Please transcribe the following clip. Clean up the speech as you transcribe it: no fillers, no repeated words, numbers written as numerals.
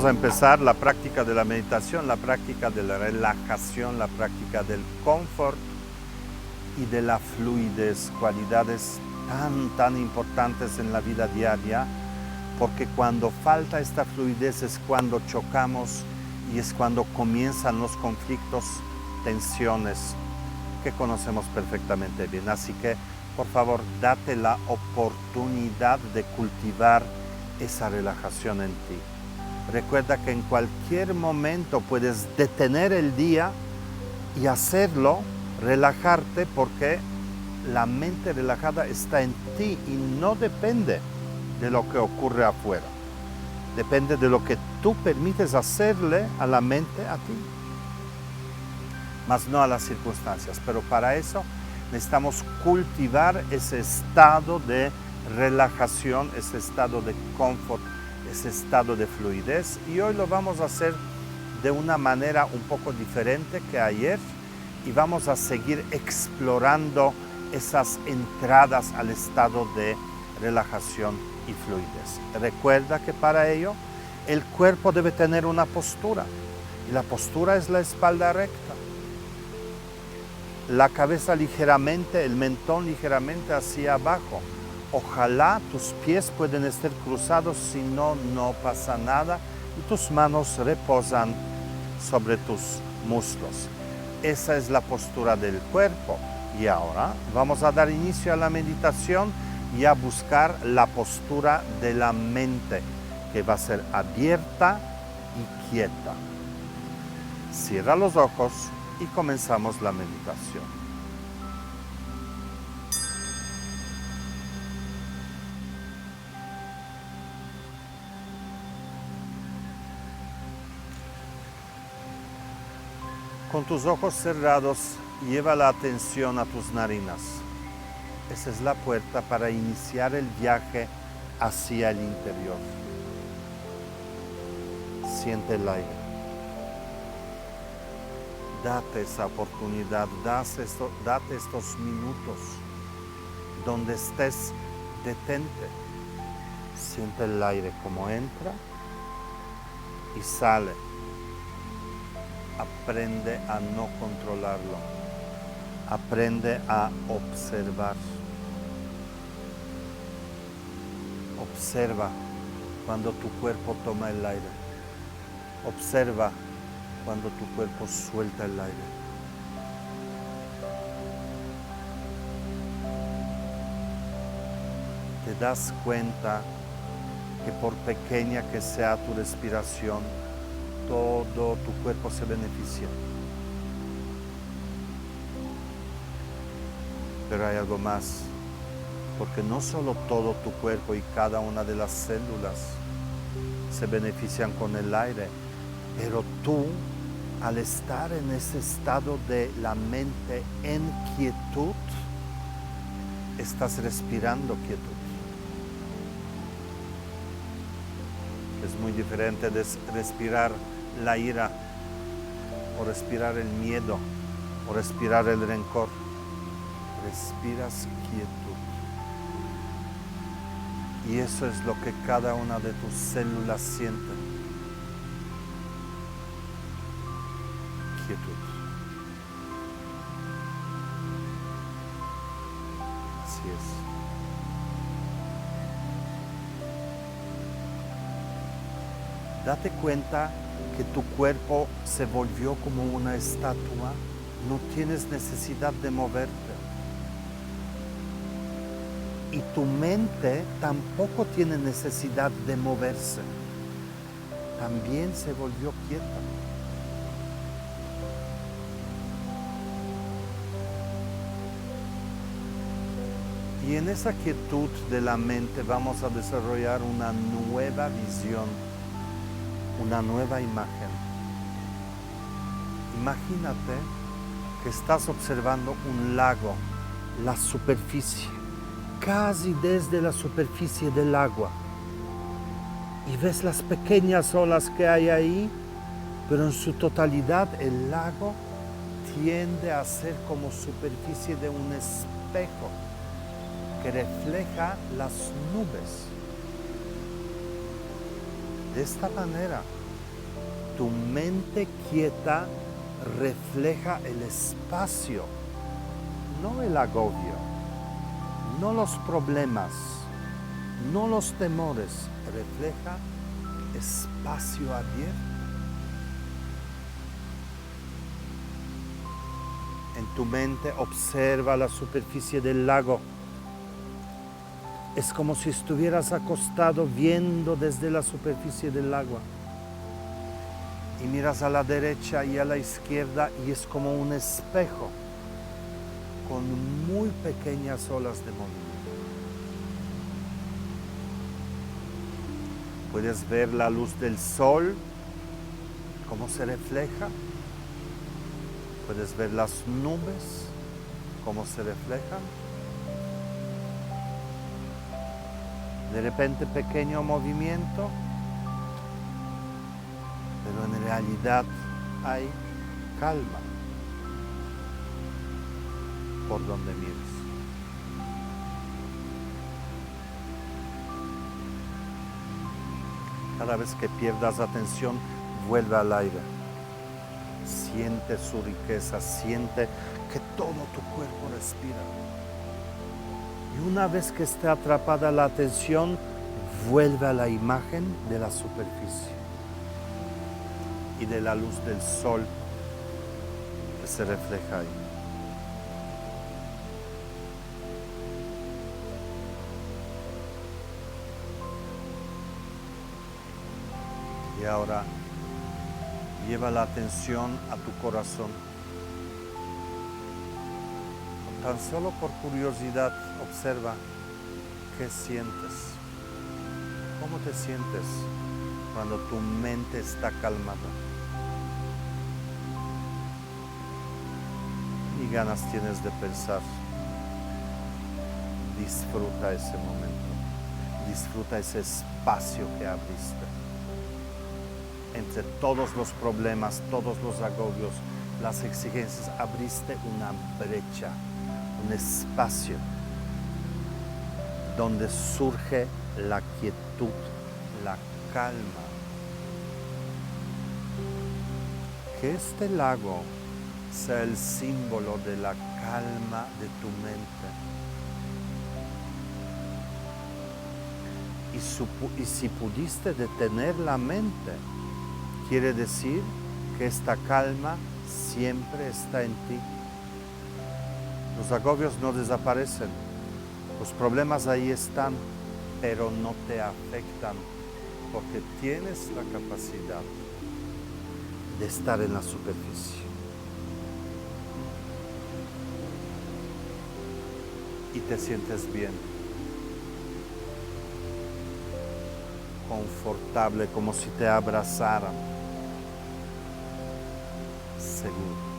Vamos a empezar la práctica de la meditación, la práctica de la relajación, la práctica del confort y de la fluidez, cualidades tan importantes en la vida diaria, porque cuando falta esta fluidez es cuando chocamos y es cuando comienzan los conflictos, tensiones que conocemos perfectamente bien. Así que, por favor, date la oportunidad de cultivar esa relajación en ti. Recuerda que en cualquier momento puedes detener el día y hacerlo, relajarte, porque la mente relajada está en ti y no depende de lo que ocurre afuera. Depende de lo que tú permites hacerle a la mente a ti, más no a las circunstancias. Pero para eso necesitamos cultivar ese estado de relajación, ese estado de confort, ese estado de fluidez, y hoy lo vamos a hacer de una manera un poco diferente que ayer y vamos a seguir explorando esas entradas al estado de relajación y fluidez. Recuerda que para ello el cuerpo debe tener una postura y la postura es la espalda recta, la cabeza ligeramente, el mentón ligeramente hacia abajo. Ojalá tus pies pueden estar cruzados, si no, no pasa nada y tus manos reposan sobre tus muslos. Esa es la postura del cuerpo. Y ahora vamos a dar inicio a la meditación y a buscar la postura de la mente, que va a ser abierta y quieta. Cierra los ojos y comenzamos la meditación. Con tus ojos cerrados, lleva la atención a tus narinas. Esa es la puerta para iniciar el viaje hacia el interior. Siente el aire. Date esa oportunidad, date estos minutos. Donde estés, detente. Siente el aire como entra y sale. Aprende a no controlarlo. Aprende a observar. Observa cuando tu cuerpo toma el aire. Observa cuando tu cuerpo suelta el aire. Te das cuenta que por pequeña que sea tu respiración, todo tu cuerpo se beneficia. Pero hay algo más, porque no solo todo tu cuerpo y cada una de las células se benefician con el aire, pero tú, al estar en ese estado de la mente en quietud, estás respirando quietud. Es muy diferente de respirar la ira, o respirar el miedo, o respirar el rencor. Respiras quietud. Y eso es lo que cada una de tus células siente. Quietud. Así es. Date cuenta que tu cuerpo se volvió como una estatua. No tienes necesidad de moverte. Y tu mente tampoco tiene necesidad de moverse. También se volvió quieta. Y en esa quietud de la mente vamos a desarrollar una nueva visión, una nueva imagen. Imagínate que estás observando un lago, la superficie, casi desde la superficie del agua. Y ves las pequeñas olas que hay ahí, pero en su totalidad el lago tiende a ser como superficie de un espejo que refleja las nubes. De esta manera Tu mente quieta refleja el espacio, no el agobio, no los problemas, no los temores, refleja espacio abierto. En tu mente observa la superficie del lago. Es como si estuvieras acostado viendo desde la superficie del agua. Y miras a la derecha y a la izquierda y es como un espejo con muy pequeñas olas de movimiento. Puedes ver la luz del sol, cómo se refleja. Puedes ver las nubes, cómo se reflejan. De repente pequeño movimiento, pero en realidad hay calma por donde mires. Cada vez que pierdas atención, vuelve al aire. Siente su riqueza, siente que todo tu cuerpo respira. Y una vez que esté atrapada la atención, vuelve a la imagen de la superficie y de la luz del sol que se refleja ahí. Y ahora lleva la atención a tu corazón. Tan solo por curiosidad observa qué sientes, cómo te sientes cuando tu mente está calmada. Ni ganas tienes de pensar. Disfruta ese momento, disfruta ese espacio que abriste. Entre todos los problemas, todos los agobios, las exigencias, abriste una brecha, un espacio donde surge la quietud, la calma. Que este lago sea el símbolo de la calma de tu mente. Y si pudiste detener la mente, quiere decir que esta calma siempre está en ti. Los agobios no desaparecen, los problemas ahí están, pero no te afectan porque tienes la capacidad de estar en la superficie. Y te sientes bien, confortable, como si te abrazaran, seguro.